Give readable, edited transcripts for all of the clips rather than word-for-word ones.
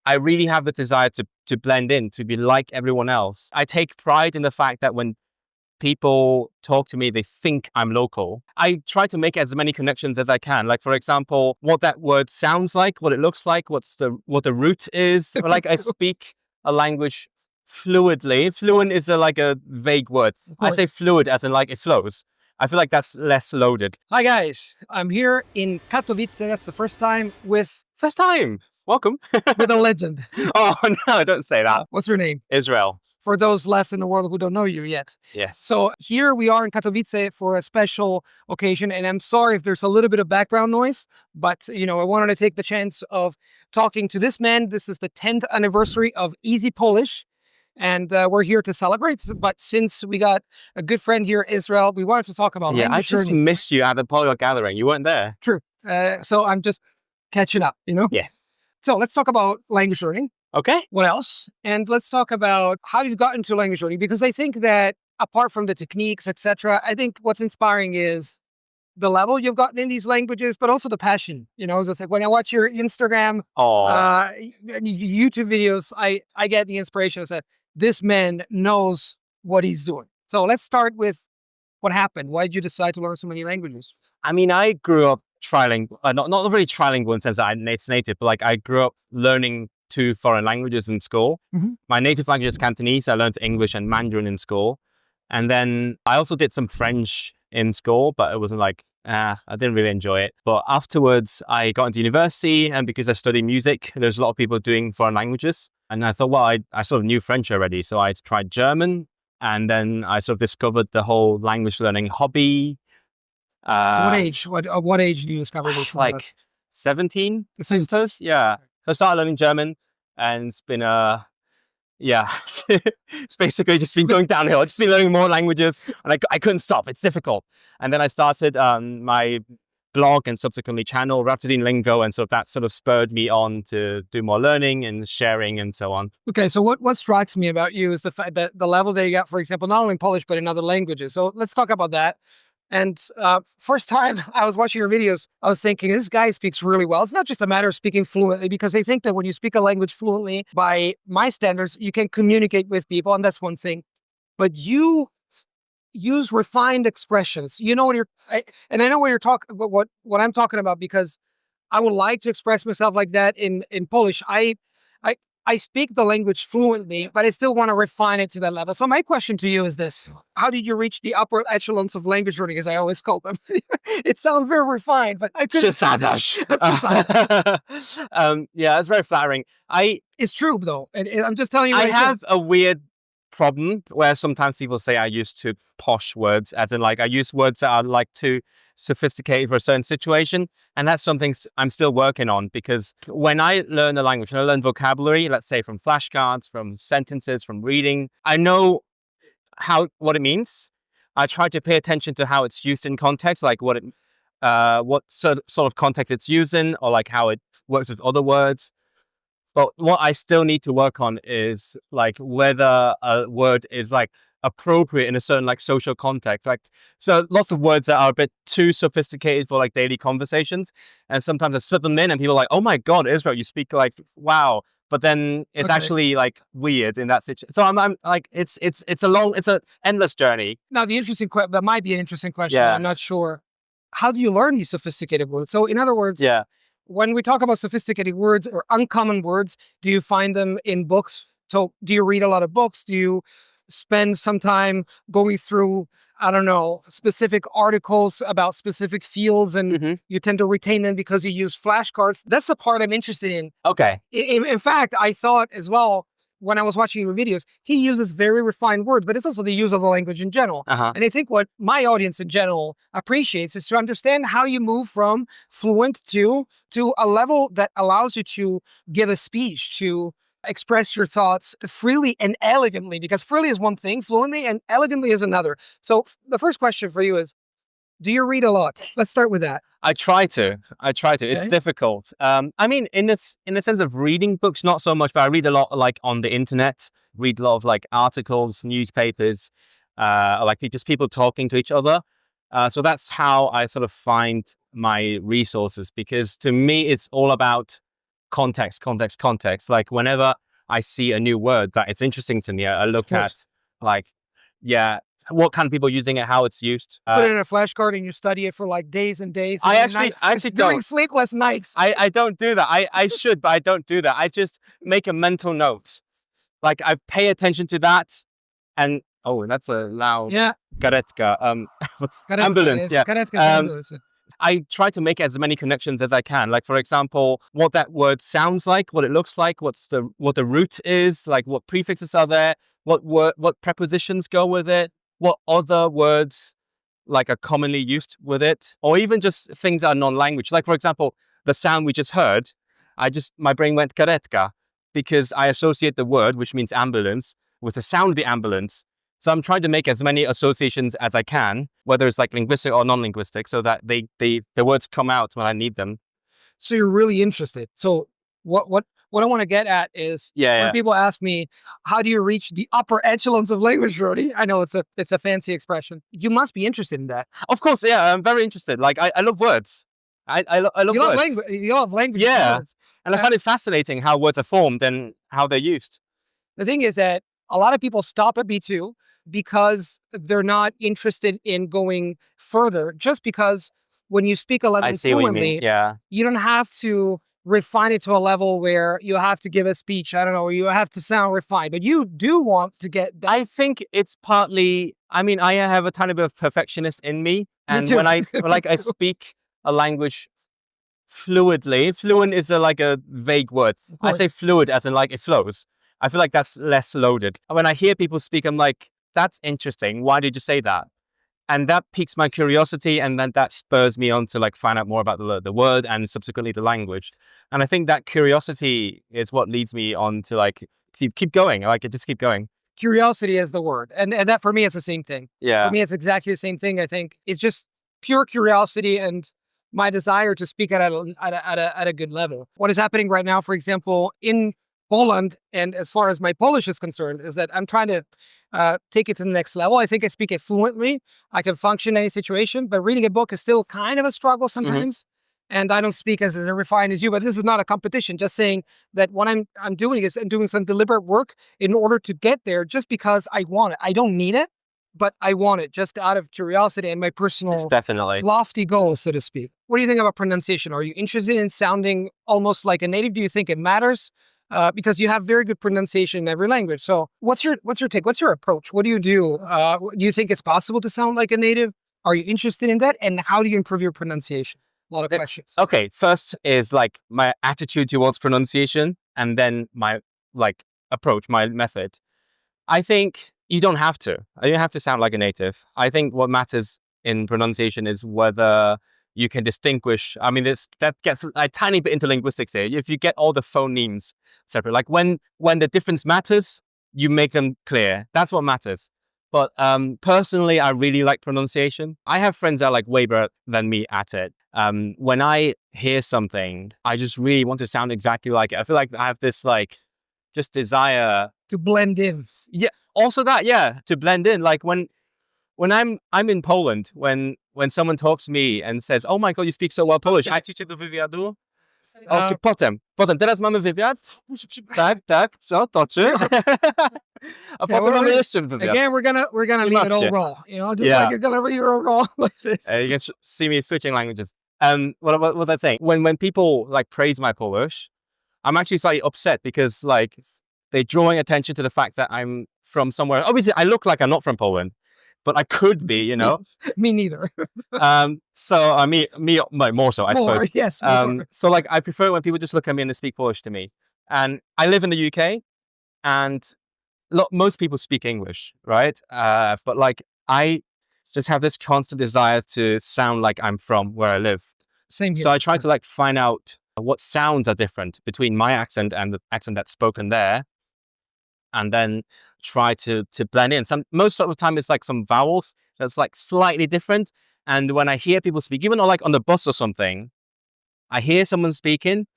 I really have the desire to blend in, to be like everyone else. I take pride in the fact that when people talk to me, they think I'm local. I try to make as many connections as I can. Like, for example, what that word sounds like, what it looks like, what the root is. Or like I speak a language fluidly. Fluent is like a vague word. I say fluid as in like it flows. I feel like that's less loaded. Hi guys, I'm here in Katowice. That's the first time First time. Welcome. with a legend. Oh no, don't say that. What's your name? Israel. For those left in the world who don't know you yet. Yes. So here we are in Katowice for a special occasion, and I'm sorry if there's a little bit of background noise, but I wanted to take the chance of talking to this man. This is the 10th anniversary of Easy Polish, and we're here to celebrate. But since we got a good friend here, Israel, we wanted to talk about I just missed you at the Polyglot Gathering. You weren't there. True. So I'm just catching up, Yes. So let's talk about language learning. Okay. What else? And let's talk about how you've gotten to language learning, because I think that apart from the techniques, etc., I think what's inspiring is the level you've gotten in these languages, but also the passion. It's like when I watch your Instagram, YouTube videos, I get the inspiration that this man knows what he's doing. So let's start with what happened. Why did you decide to learn so many languages? I mean, I grew up trilingual, not really trilingual in the sense that it's native, but like I grew up learning 2 foreign languages in school. Mm-hmm. My native language is Cantonese. I learned English and Mandarin in school. And then I also did some French in school, but it wasn't like, I didn't really enjoy it. But afterwards, I got into university, and because I studied music, there's a lot of people doing foreign languages. And I thought, well, I sort of knew French already. So I tried German, and then I sort of discovered the whole language learning hobby. So what age? What age did you discover this? Like 17, I suppose. Yeah. So I started learning German, and it's been it's basically just been going downhill. I've just been learning more languages, and I couldn't stop. It's difficult. And then I started my blog and subsequently channel, Rhapsody Lingo, and so that sort of spurred me on to do more learning and sharing and so on. Okay, so what strikes me about you is the fact that the level that you got, for example, not only in Polish, but in other languages. So let's talk about that. And first time I was watching your videos, I was thinking, this guy speaks really well. It's not just a matter of speaking fluently, because I think that when you speak a language fluently, by my standards, you can communicate with people, and that's one thing. But you use refined expressions. I know what you're talking, what I'm talking about, because I would like to express myself like that in Polish. I speak the language fluently, but I still want to refine it to that level. So my question to you is this: how did you reach the upper echelons of language learning, as I always call them? It sounds very refined, but I couldn't. Yeah, it's very flattering. It's true though, and I'm just telling you. I have a weird problem where sometimes people say I use too posh words, as in like I use words that are like too sophisticated for a certain situation, and that's something I'm still working on, because when I learn a language, when I learn vocabulary, let's say from flashcards, from sentences, from reading, I know what it means. I try to pay attention to how it's used in context, like what sort of context it's used in, or like how it works with other words. But what I still need to work on is like whether a word is like appropriate in a certain like social context. Like, so lots of words that are a bit too sophisticated for like daily conversations, and sometimes I slip them in and people are like, oh my God, Israel, you speak like wow. But then it's actually like weird in that situation. So I'm like, it's an endless journey. Now that might be an interesting question. Yeah. I'm not sure. How do you learn these sophisticated words? So in other words, when we talk about sophisticated words or uncommon words, do you find them in books? So do you read a lot of books? Do you spend some time going through, I don't know, specific articles about specific fields, and you tend to retain them because you use flashcards? That's the part I'm interested in. Okay. In fact, I thought as well, when I was watching your videos, he uses very refined words, but it's also the use of the language in general. And I think what my audience in general appreciates is to understand how you move from fluent to a level that allows you to give a speech, to express your thoughts freely and elegantly, because freely is one thing, fluently and elegantly is another. So the first question for you is, do you read a lot? Let's start with that. I try to. Okay. It's difficult. I mean, in the sense of reading books, not so much, but I read a lot like on the internet, read a lot of like articles, newspapers, like just people talking to each other. So that's how I sort of find my resources, because to me, it's all about context. Like whenever I see a new word that it's interesting to me, I look at like, yeah, what kind of people using it, how it's used. Put it in a flashcard and you study it for like days and days. I and actually during don't. sleepless nights. I don't do that. I should, but I don't do that. I just make a mental note. Like I pay attention to that, and oh, that's a loud karetka. What's ambulance? Yeah. Ambulance. I try to make as many connections as I can. Like for example, what that word sounds like, what it looks like, what the root is, like what prefixes are there, what prepositions go with it, what other words like are commonly used with it, or even just things that are non-language. Like for example, the sound we just heard, my brain went karetka because I associate the word, which means ambulance, with the sound of the ambulance. So I'm trying to make as many associations as I can, whether it's like linguistic or non-linguistic, so that the words come out when I need them. So you're really interested. So what I want to get at is when people ask me, how do you reach the upper echelons of language, Rody? I know it's a fancy expression. You must be interested in that. Of course, yeah, I'm very interested. Like I love words. I love words. You love language. Yeah. And I find it fascinating how words are formed and how they're used. The thing is that a lot of people stop at B2 because they're not interested in going further, just because when you speak a language fluently, you don't have to refine it to a level where you have to give a speech, I don't know, you have to sound refined, but you do want to get that. I think it's partly, I mean, I have a tiny bit of perfectionist in me. And when I speak a language fluidly, fluent is like a vague word. I say fluid as in like it flows. I feel like that's less loaded. When I hear people speak, I'm like, that's interesting. Why did you say that? And that piques my curiosity, and then that spurs me on to like find out more about the word and subsequently the language. And I think that curiosity is what leads me on to like keep going. Like just keep going. Curiosity is the word, and that for me is the same thing. Yeah, for me it's exactly the same thing. I think it's just pure curiosity and my desire to speak at a good level. What is happening right now, for example, in Poland, and as far as my Polish is concerned, is that I'm trying to take it to the next level. I think I speak it fluently. I can function in any situation, but reading a book is still kind of a struggle sometimes. And I don't speak as refined as you, but this is not a competition. Just saying that what I'm doing is I'm doing some deliberate work in order to get there just because I want it. I don't need it, but I want it just out of curiosity and my personal lofty goals, so to speak. What do you think about pronunciation? Are you interested in sounding almost like a native? Do you think it matters? Because you have very good pronunciation in every language. So what's your take? What's your approach? What do you do? Do you think it's possible to sound like a native? Are you interested in that? And how do you improve your pronunciation? A lot of questions. Okay, first is like my attitude towards pronunciation, and then my like approach, my method. I think you don't have to. You don't have to sound like a native. I think what matters in pronunciation is whether you can distinguish. I mean, that gets a tiny bit into linguistics here. If you get all the phonemes separate, like when the difference matters, you make them clear. That's what matters. But personally, I really like pronunciation. I have friends that are like way better than me at it. When I hear something, I just really want to sound exactly like it. I feel like I have this like just desire to blend in. Yeah. Also that, yeah, to blend in. Like when I'm in Poland, when someone talks to me and says, "Oh my God, you speak so well Polish." Chcecie do wywiadu? Okay, potem. Teraz mamy wywiad. Tak, so toczy. A potem mamy jeszcze wywiad. Again, we're gonna leave it all raw, you know, just like you're gonna leave it all raw like this. You can see me switching languages. What was I saying? When people like praise my Polish, I'm actually slightly upset because like they're drawing attention to the fact that I'm from somewhere. Obviously, I look like I'm not from Poland, but I could be, you know. Me neither. So I mean, me more so, I suppose. Yes. So like, I prefer when people just look at me and they speak Polish to me. And I live in the UK, and most people speak English, right? But like, I just have this constant desire to sound like I'm from where I live. Same here. So I try to like find out what sounds are different between my accent and the accent that's spoken there, and then try to blend in. Most of the time it's like some vowels that's like slightly different. And when I hear people speak, even like on the bus or something, I hear someone speaking,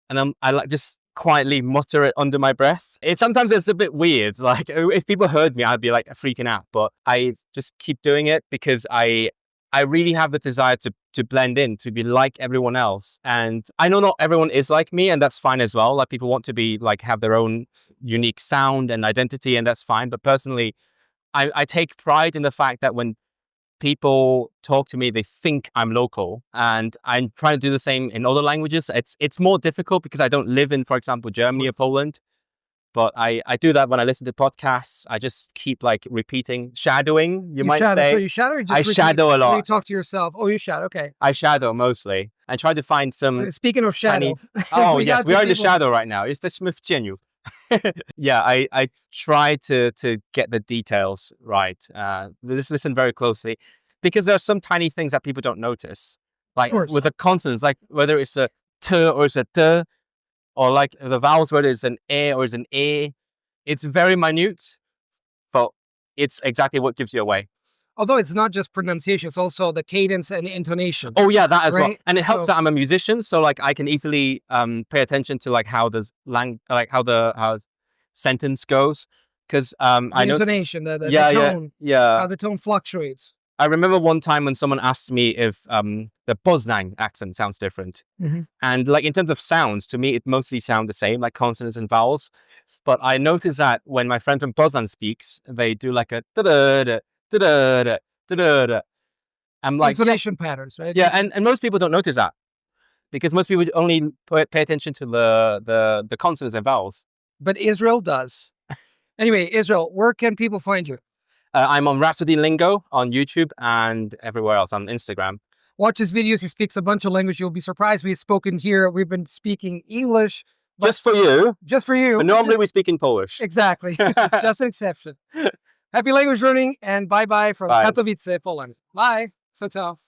and I like just quietly mutter it under my breath. Sometimes it's a bit weird. Like if people heard me, I'd be like freaking out. But I just keep doing it because I I really have the desire to blend in, to be like everyone else. And I know not everyone is like me, and that's fine as well. Like, people want to be like, have their own unique sound and identity, and that's fine. But personally, I take pride in the fact that when people talk to me, they think I'm local, and I'm trying to do the same in other languages. It's more difficult because I don't live in, for example, Germany or Poland. But I do that when I listen to podcasts. I just keep like repeating, shadowing, you might shadow. say. So you shadow or you just I repeat? shadow a Or lot. you talk to yourself. Oh, you shadow. Okay. I shadow mostly. I try to find some Speaking of shadow. Oh, we yes, got we some are in the people- shadow right now. It's the Smith Genu. Yeah, I try to get the details right. Listen very closely, because there are some tiny things that people don't notice. Like course. with the consonants, like whether it's a t or it's a d, or like the vowels, whether it's an a or it's an a. It's very minute, but it's exactly what gives you away. Although it's not just pronunciation, it's also the cadence and intonation. Oh yeah, that as well. Right? And it helps So- that I'm a musician, so like I can easily pay attention to like how how sentence goes, because The I know intonation, the yeah, tone, yeah. how the tone fluctuates. I remember one time when someone asked me if the Poznan accent sounds different, Mhm. and like in terms of sounds, to me it mostly sound the same, like consonants and vowels. But I noticed that when my friend from Poznan speaks, they do like a da-da-da, da-da-da, da-da-da. I'm like, Intonation patterns, right? yeah, and most people don't notice that, because most people only pay attention to the consonants and vowels. But Israel does. Anyway, Israel, where can people find you? I'm on Rhapsody Lingo on YouTube and everywhere else, on Instagram. Watch his videos. He speaks a bunch of language. You'll be surprised. We've spoken here. We've been speaking English. Just for you. Just for you. But normally we speak in Polish. Exactly. It's just an exception. Happy language learning, and bye-bye from Bye. Katowice, Poland. Bye. So tough.